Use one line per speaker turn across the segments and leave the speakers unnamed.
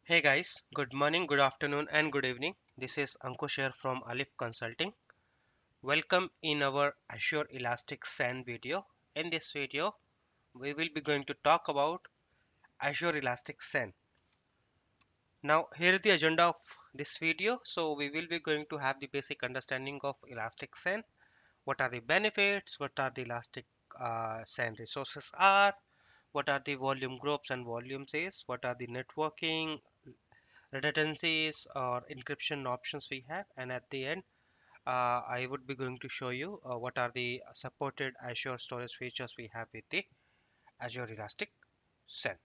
Hey guys, good morning, good afternoon, and good evening. This is Ankush here from Alif Consulting. Welcome in our Azure Elastic SAN video. In this video, we will be going to talk about Azure Elastic SAN. Now, here is the agenda of this video. So, we will be going to have the basic understanding of Elastic SAN. What are the benefits? What are the Elastic SAN resources are? What are the volume groups and volumes is? What are the networking redundancies or encryption options we have, and at the end I would be going to show you what are the supported Azure storage features we have with the Azure Elastic SAN,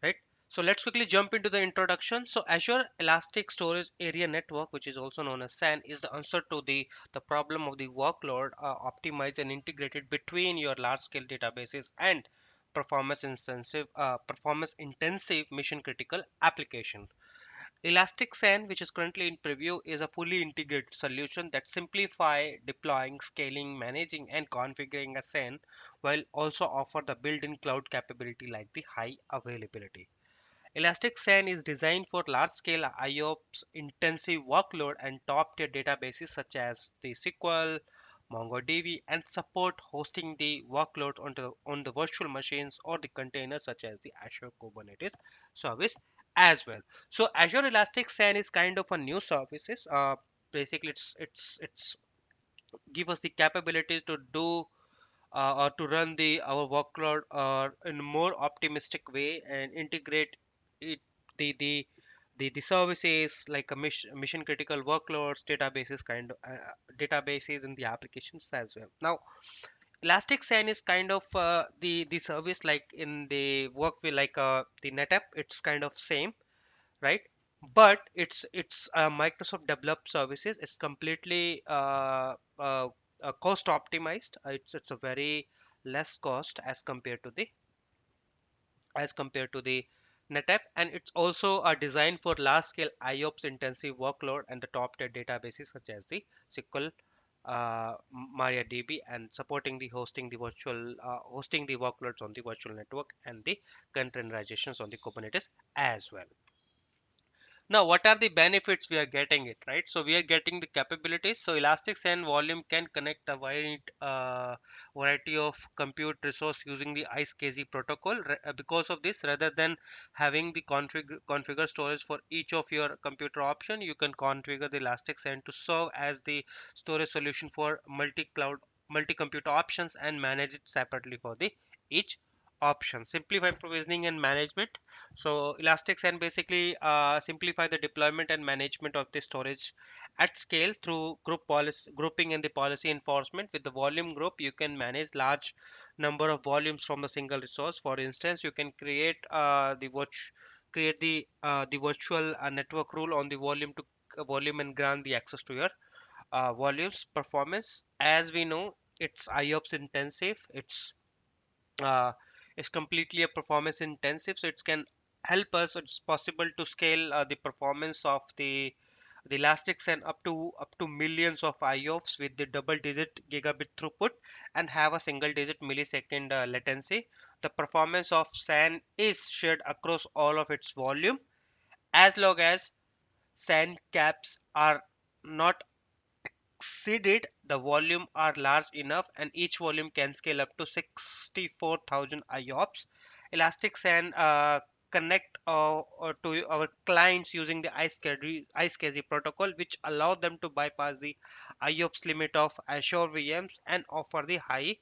right? So let's quickly jump into the introduction. So Azure Elastic Storage Area Network, which is also known as SAN, is the answer to the problem of the workload optimized and integrated between your large scale databases and performance intensive mission critical application. Elastic SAN, which is currently in preview, is a fully integrated solution that simplify deploying, scaling, managing, and configuring a SAN while also offer the built-in cloud capability like the high availability. Elastic SAN is designed for large-scale IOPS intensive workload and top-tier databases such as the SQL, MongoDB, and support hosting the workloads on the virtual machines or the containers such as the Azure Kubernetes Service as well. So Azure Elastic SAN is kind of a new services. Basically, it's give us the capability to do or to run the our workload in a more optimistic way and integrate it the the the services like a mission critical workloads databases databases in the applications as well. Now Elastic SAN is kind of the service like in the work with like the NetApp. It's kind of same, right? But it's Microsoft developed services. It's completely cost optimized. It's a very less cost as compared to the NetApp, and it's also designed for large scale IOPS intensive workload and the top tier databases such as the SQL, MariaDB, and supporting the hosting the workloads on the virtual network and the containerizations on the Kubernetes as well. Now, what are the benefits we are getting it, right? So we are getting the capabilities. So Elastic SAN volume can connect a wide variety of compute resource using the ICE-KZ protocol. Because of this, rather than having the configure storage for each of your computer option, you can configure the Elastic SAN to serve as the storage solution for multi-cloud, multi-computer options and manage it separately for the each option. Simplify provisioning and management. So Elasticsearch basically simplify the deployment and management of the storage at scale through group policy grouping and the policy enforcement. With the volume group, you can manage large number of volumes from a single resource. For instance, you can create the virtual network rule on the volume and grant the access to your volumes performance. As we know, it's IOPS intensive. Uh, it's completely a performance intensive, so it can help us. It's possible to scale the performance of the elastics and up to millions of IOPS with the double digit gigabit throughput and have a single digit millisecond latency. The performance of SAN is shared across all of its volume as long as SAN caps are not exceeded, the volume are large enough, and each volume can scale up to 64,000 IOPS. Elasticsearch connect to our clients using the ICE-KZ protocol, which allow them to bypass the IOPS limit of Azure VMs and offer the high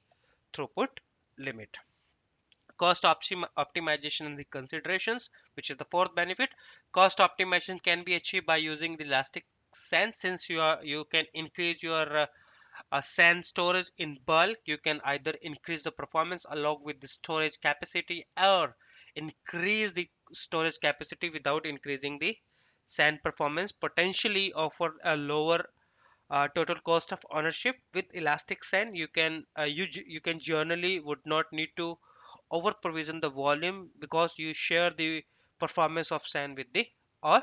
throughput limit. Optimization and the considerations, which is the fourth benefit. Cost optimization can be achieved by using the elastic SAN. Since you can increase your SAN storage in bulk, you can either increase the performance along with the storage capacity or increase the storage capacity without increasing the SAN performance, potentially offer a lower total cost of ownership. With elastic SAN, you can generally would not need to over provision the volume because you share the performance of SAN with the all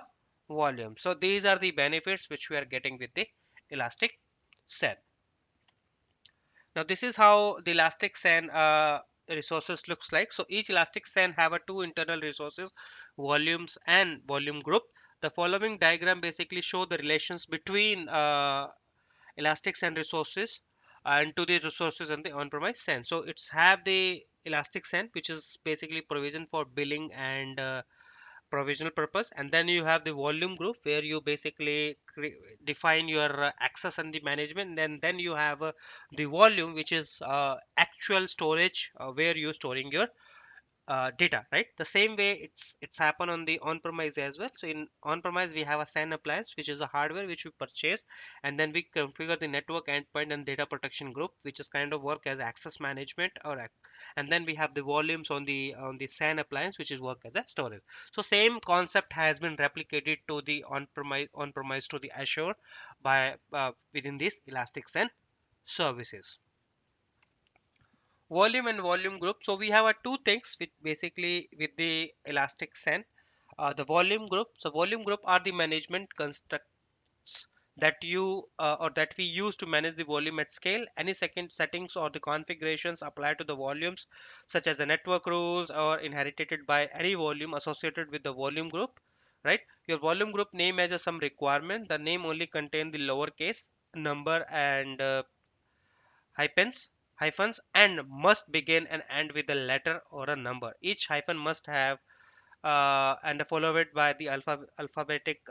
volume. So these are the benefits which we are getting with the elastic SAN. Now this is how the elastic SAN the resources looks like. So each Elastic SAN have a two internal resources, volumes and volume group. The following diagram basically show the relations between Elastic SAN resources and to the resources on the on-premise SAN. So it's have the Elastic SAN, which is basically provision for billing and provisional purpose, and then you have the volume group where you basically define your access and the management, and then you have the volume, which is actual storage where you're storing your data, right? The same way it's happen on the on-premise as well. So in on-premise we have a SAN appliance, which is a hardware which we purchase, and then we configure the network endpoint and data protection group, which is kind of work as access management and then we have the volumes on the SAN appliance, which is work as a storage. So same concept has been replicated to the on-premise to the Azure by within this Elastic SAN services. Volume and volume group. So we have two things with basically with the Elastic SAN. The volume group. So volume group are the management constructs that you or that we use to manage the volume at scale. Any second settings or the configurations apply to the volumes, such as the network rules or inherited by any volume associated with the volume group. Right. Your volume group name has some requirement. The name only contain the lowercase number and hyphens and must begin and end with a letter or a number. Each hyphen must have and followed by the alphabetic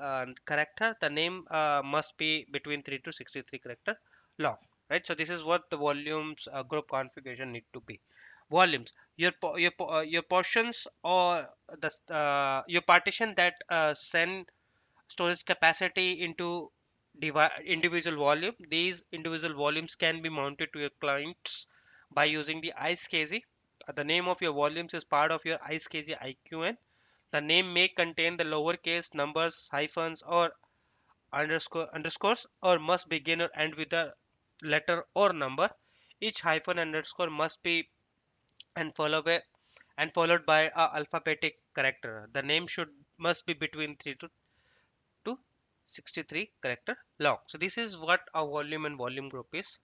character. The name must be between 3 to 63 character long. Right. So this is what the volumes group configuration need to be. Volumes. Your portions or the your partition that send storage capacity into individual volume. These individual volumes can be mounted to your clients by using the iSCSI. The name of your volumes is part of your iSCSI IQN. The name may contain the lowercase numbers, hyphens, or underscores, or must begin or end with a letter or number. Each hyphen underscore must be and followed by a alphabetic character. The name should must be between 3 to 63 character long. So this is what a volume and volume group is.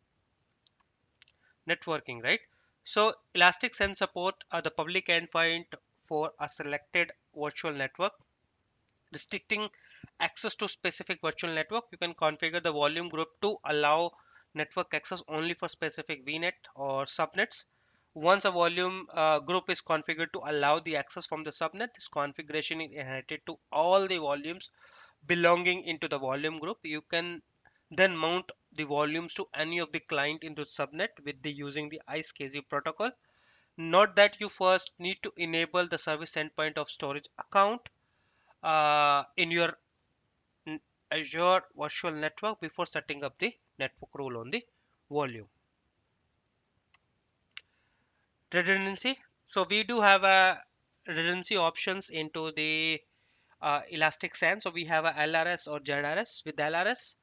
Networking, right? So Elastic SAN support the public endpoint for a selected virtual network, restricting access to specific virtual network. You can configure the volume group to allow network access only for specific VNet or subnets. Once a volume group is configured to allow the access from the subnet, this configuration is inherited to all the volumes belonging into the volume group. You can then mount the volumes to any of the client into subnet with the using the iSCSI protocol. Note that you first need to enable the service endpoint of storage account in your Azure virtual network before setting up the network rule on the volume. Redundancy. So we do have a redundancy options into the Elastic SAN. So we have a LRS or ZRS. With LRS,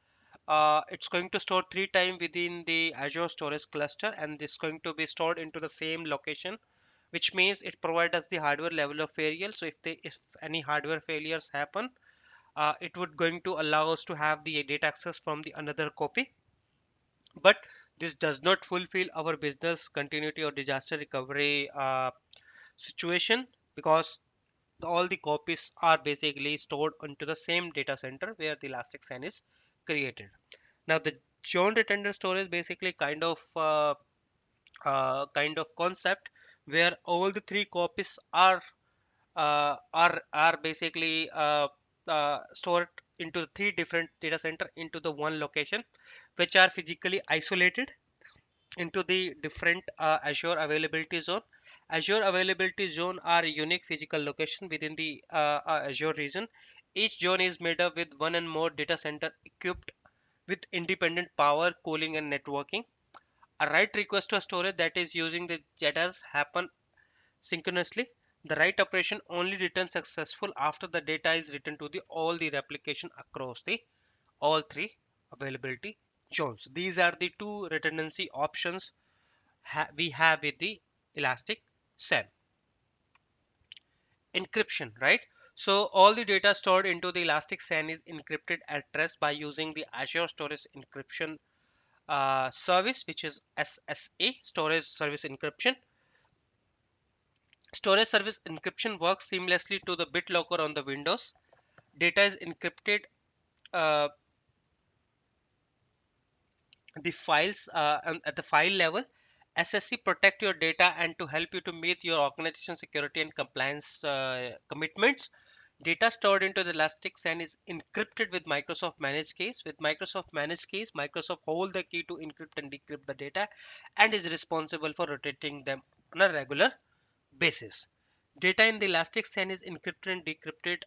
it's going to store 3 times within the Azure storage cluster, and it's going to be stored into the same location, which means it provides us the hardware level of failure. So if any hardware failures happen, it would going to allow us to have the data access from the another copy. But this does not fulfill our business continuity or disaster recovery situation, because all the copies are basically stored into the same data center where the Elastic SAN is created. Now the zone retainer storage basically kind of concept where all the 3 copies are basically stored into 3 different data center into the one location, which are physically isolated into the different Azure availability zone. Azure availability zone are unique physical location within the Azure region. Each zone is made up with one and more data center equipped with independent power, cooling, and networking. A write request to a storage that is using the JETRs happen synchronously. The write operation only returns successful after the data is written to the all the replication across the all 3 availability zones. These are the 2 redundancy options we have with the Elastic SAN. Encryption, right? So all the data stored into the Elastic SAN is encrypted at rest by using the Azure Storage Encryption service, which is SSA, Storage Service Encryption. Storage service encryption works seamlessly to the BitLocker on the Windows. Data is encrypted. Uh, the files at the file level. SSC protect your data and to help you to meet your organization security and compliance commitments. Data stored into the Elastic SAN is encrypted with Microsoft Managed Keys. With Microsoft Managed Keys, Microsoft hold the key to encrypt and decrypt the data and is responsible for rotating them on a regular basis. Data in the Elastic SAN is encrypted and decrypted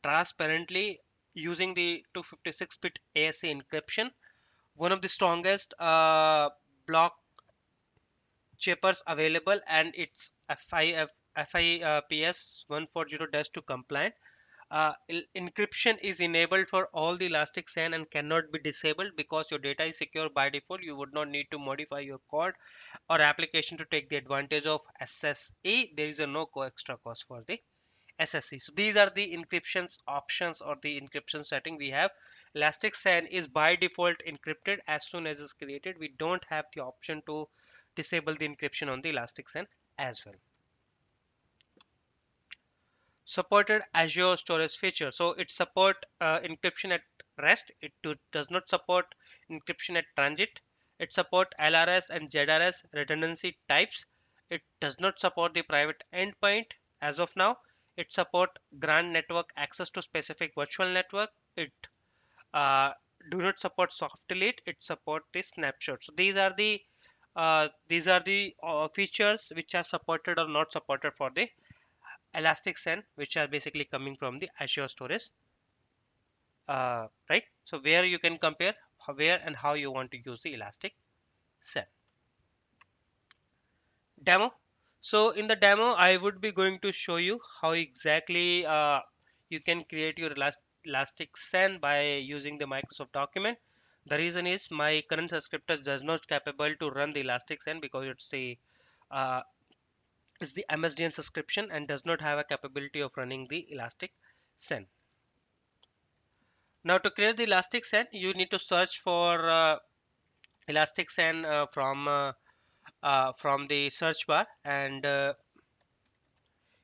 transparently using the 256-bit ASA encryption, one of the strongest block chippers available, and it's FIPS 140-2 compliant. Encryption is enabled for all the Elastic SAN and cannot be disabled because your data is secure by default. You would not need to modify your code or application to take the advantage of SSE. There is a no extra cost for the SSE. So these are the encryptions options or the encryption setting we have. Elastic SAN is by default encrypted as soon as it's created. We don't have the option to disable the encryption on the Elastic SAN as well. Supported Azure storage feature. So it support encryption at rest. It does not support encryption at transit. It support LRS and ZRS redundancy types. It does not support the private endpoint as of now. It support grant network access to specific virtual network. It uh, do not support soft delete. It support the snapshot. So these are the features which are supported or not supported for the Elastic SAN, which are basically coming from the Azure storage, right? So where you can compare where and how you want to use the Elastic SAN. Demo. So in the demo, I would be going to show you how exactly you can create your Elastic SAN by using the Microsoft document. The reason is my current subscriptor does not capable to run the Elastic SAN because uh, it's the MSDN subscription and does not have a capability of running the Elastic SAN. Now to create the Elastic SAN, you need to search for Elastic SAN from the search bar, and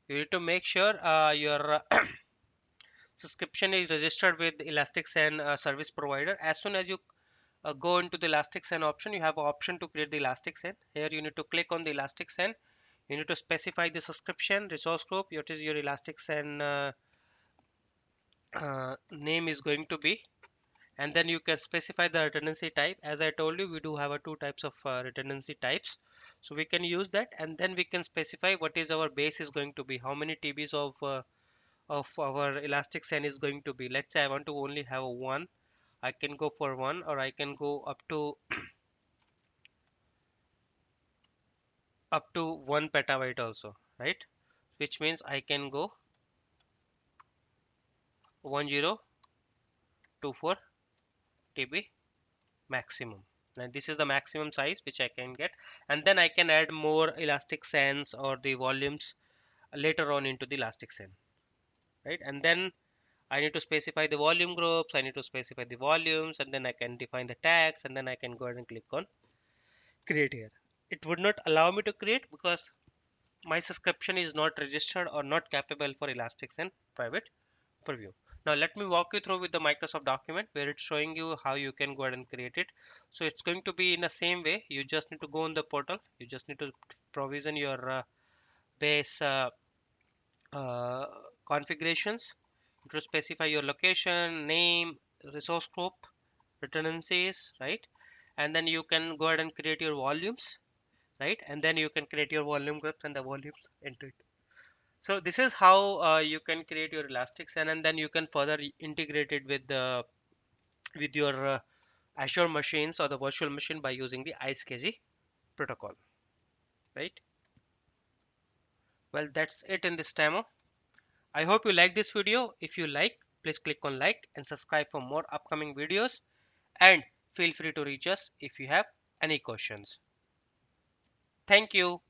you need to make sure your subscription is registered with Elastic SAN service provider. As soon as you go into the Elastic SAN option, you have an option to create the Elastic SAN. Here you need to click on the Elastic SAN. You need to specify the subscription resource group. What is your Elastic SAN name is going to be, and then you can specify the redundancy type. As I told you, we do have two types of redundancy types, so we can use that, and then we can specify what is our base is going to be, how many TBs of our Elastic SAN is going to be. Let's say I want to only have one. I can go for one, or I can go up to 1 petabyte also, right? Which means I can go 1024 TB maximum. Now this is the maximum size which I can get, and then I can add more Elastic SANs or the volumes later on into the Elastic SAN, right? And then I need to specify the volume groups, I need to specify the volumes, and then I can define the tags, and then I can go ahead and click on create here. It would not allow me to create because my subscription is not registered or not capable for Elastic SAN private preview. Now let me walk you through with the Microsoft document where it's showing you how you can go ahead and create it. So it's going to be in the same way. You just need to go on the portal. You just need to provision your base uh, configurations. To specify your location, name, resource group, redundancies, right? And then you can go ahead and create your volumes, right? And then you can create your volume groups and the volumes into it. So this is how you can create your Elastic SAN, and then you can further integrate it with your Azure machines or the virtual machine by using the IceKG protocol, right? Well, that's it in this demo. I hope you like this video. If you like, please click on like and subscribe for more upcoming videos, and feel free to reach us if you have any questions. Thank you.